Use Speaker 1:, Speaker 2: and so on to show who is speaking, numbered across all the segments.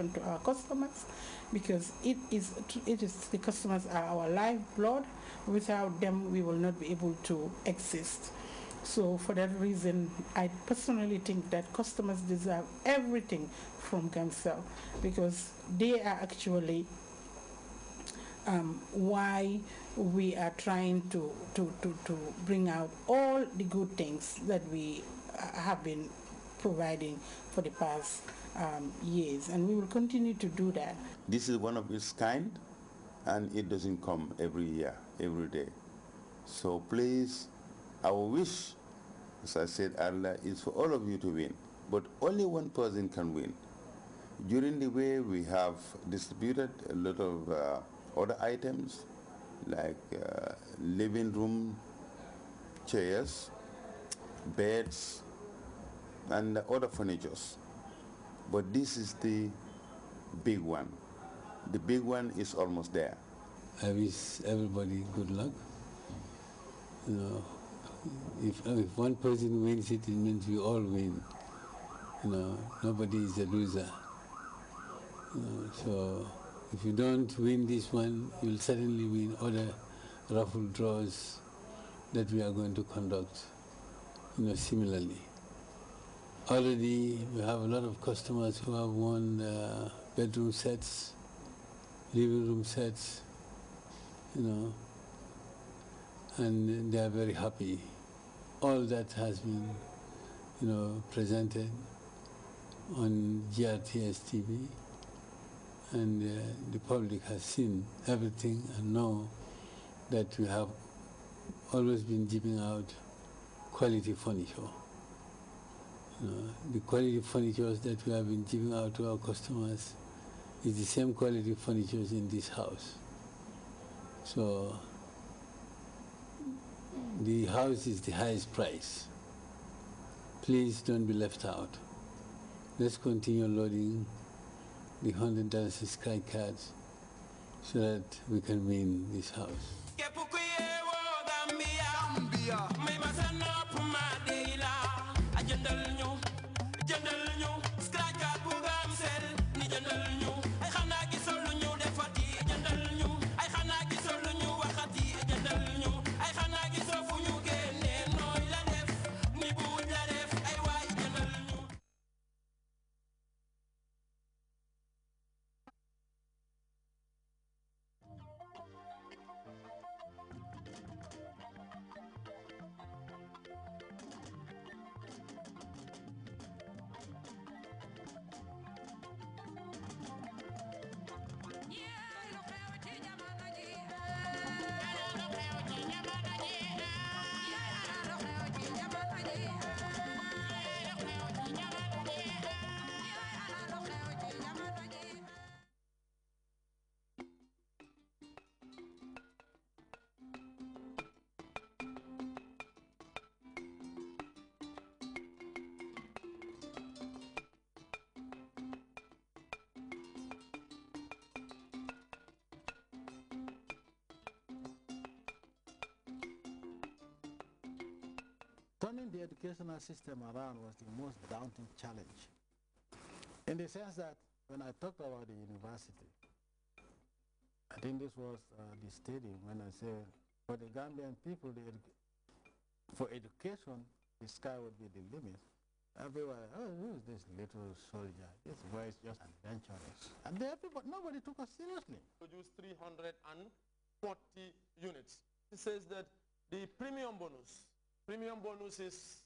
Speaker 1: to our customers, because it is the customers are our lifeblood. Without them, we will not be able to exist. So for that reason, I personally think that customers deserve everything from Gamcell, because they are actually why we are trying to bring out all the good things that we have been providing for the past years, and we will continue to do that.
Speaker 2: This is one of its kind, and it doesn't come every year, every day. So please, our wish, as I said earlier, is for all of you to win, but only one person can win. During the way, we have distributed a lot of other items like living room chairs, beds, and other furnitures. But this is the big one. The big one is almost there.
Speaker 3: I wish everybody good luck. You know, if one person wins it, it means we all win. You know, nobody is a loser. You know, so if you don't win this one, you'll certainly win other raffle draws that we are going to conduct, you know, similarly. Already we have a lot of customers who have won bedroom sets, living room sets, you know, and they are very happy. All that has been, you know, presented on GRTS TV, and the public has seen everything and know that we have always been giving out quality furniture. You know, the quality furnitures that we have been giving out to our customers is the same quality furnitures in this house. So the house is the highest price. Please don't be left out. Let's continue loading the $100 subscribe cards so that we can win this house.
Speaker 4: Turning the educational system around was the most daunting challenge, in the sense that when I talked about the university, I think this was the stadium when I said, for the Gambian people, for education, the sky would be the limit. Everyone, oh, who is this little soldier? This boy is just adventurous. And nobody took us seriously.
Speaker 5: Produced 340 units. It says that the premium bonus is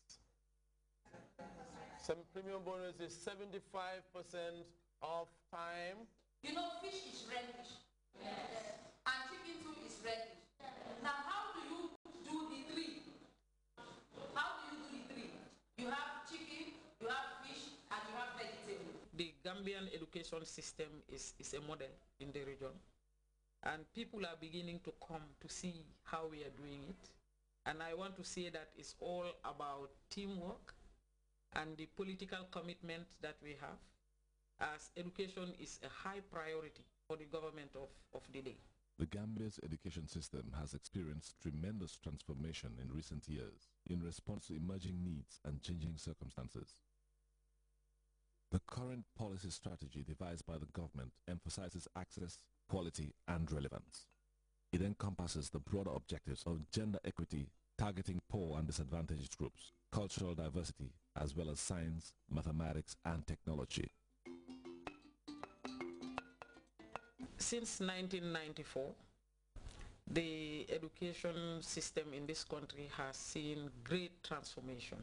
Speaker 5: 75% of time.
Speaker 6: You know, fish is reddish. Yes. And chicken too is reddish. Now, how do you do the three? How do you do the three? You have chicken, you have fish, and you have vegetable.
Speaker 7: The Gambian education system is a model in the region, and people are beginning to come to see how we are doing it. And I want to say that it's all about teamwork and the political commitment that we have, as education is a high priority for the government of the day.
Speaker 8: The Gambia's education system has experienced tremendous transformation in recent years in response to emerging needs and changing circumstances. The current policy strategy devised by the government emphasizes access, quality, and relevance. It encompasses the broader objectives of gender equity, targeting poor and disadvantaged groups, cultural diversity, as well as science, mathematics, and technology.
Speaker 7: Since 1994, the education system in this country has seen great transformation,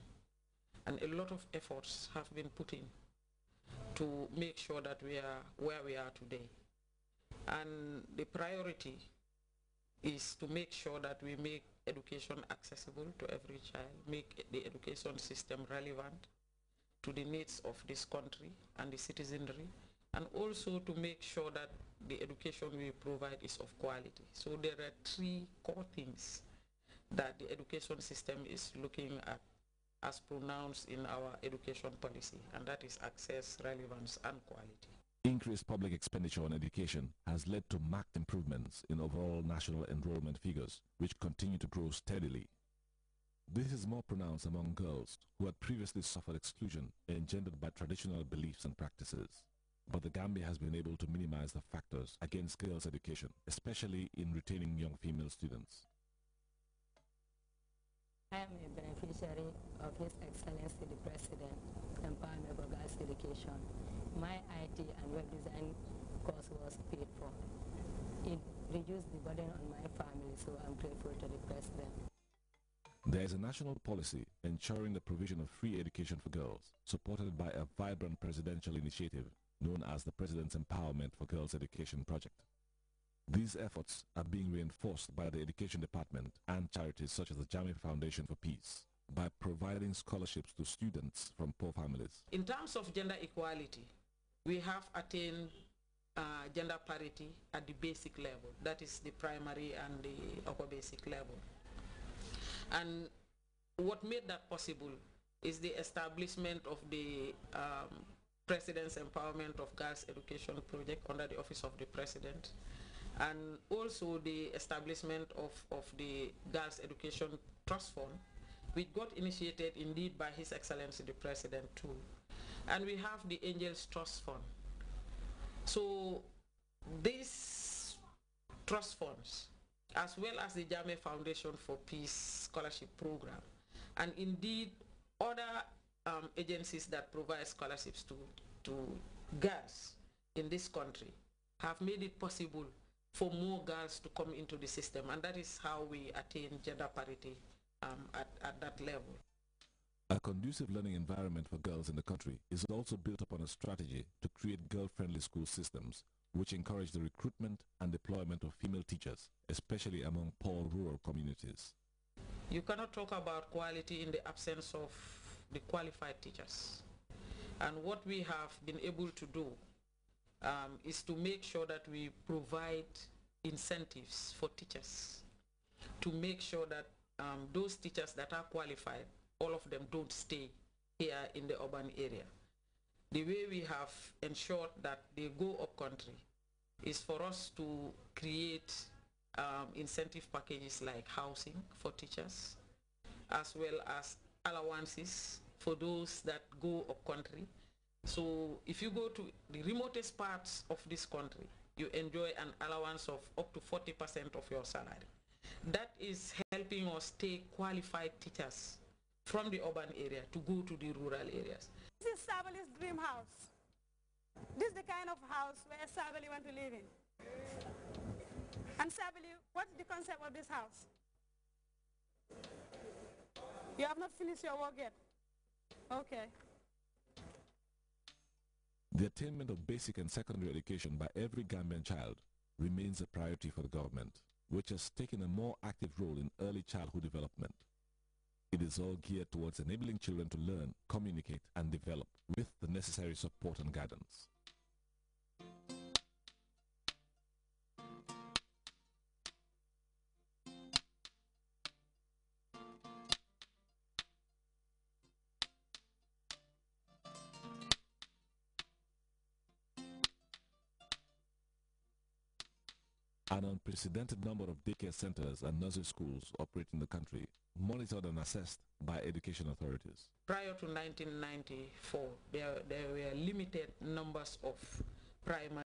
Speaker 7: and a lot of efforts have been put in to make sure that we are where we are today. And the priority is to make sure that we make education accessible to every child, make the education system relevant to the needs of this country and the citizenry, and also to make sure that the education we provide is of quality. So there are three core things that the education system is looking at as pronounced in our education policy, and that is access, relevance, and quality.
Speaker 8: Increased public expenditure on education has led to marked improvements in overall national enrollment figures, which continue to grow steadily. This is more pronounced among girls who had previously suffered exclusion engendered by traditional beliefs and practices. But the Gambia has been able to minimize the factors against girls' education, especially in retaining young female students.
Speaker 9: I am a beneficiary of His Excellency the President Empowerment for Girls Education. My IT and web design course was paid for. It reduced the burden on my family, so I'm grateful to the President.
Speaker 8: There is a national policy ensuring the provision of free education for girls, supported by a vibrant presidential initiative known as the President's Empowerment for Girls Education Project. These efforts are being reinforced by the Education Department and charities such as the Jame Foundation for Peace by providing scholarships to students from poor families.
Speaker 7: In terms of gender equality, we have attained gender parity at the basic level, that is the primary and the upper basic level. And what made that possible is the establishment of the President's Empowerment of Girls Education Project under the Office of the President, and also the establishment of the Girls Education Trust Fund, which got initiated indeed by His Excellency the President too. And we have the Angels Trust Fund. So these trust funds, as well as the Jame Foundation for Peace Scholarship Program, and indeed other agencies that provide scholarships to girls in this country, have made it possible for more girls to come into the system, and that is how we attain gender parity at that level.
Speaker 8: A conducive learning environment for girls in the country is also built upon a strategy to create girl-friendly school systems, which encourage the recruitment and deployment of female teachers, especially among poor rural communities.
Speaker 7: You cannot talk about quality in the absence of the qualified teachers. And what we have been able to do is to make sure that we provide incentives for teachers to make sure that those teachers that are qualified, all of them don't stay here in the urban area. The way we have ensured that they go up country is for us to create incentive packages like housing for teachers, as well as allowances for those that go up country. So if you go to the remotest parts of this country, you enjoy an allowance of up to 40% of your salary. That is helping us take qualified teachers from the urban area to go to the rural areas.
Speaker 10: This is Sabali's dream house. This is the kind of house where Sabali want to live in. And Sabali, what's the concept of this house? You have not finished your work yet? Okay.
Speaker 8: The attainment of basic and secondary education by every Gambian child remains a priority for the government, which has taken a more active role in early childhood development. It is all geared towards enabling children to learn, communicate, and develop with the necessary support and guidance. An unprecedented number of daycare centers and nursery schools operate in the country, monitored and assessed by education authorities.
Speaker 7: Prior to 1994, there were limited numbers of primary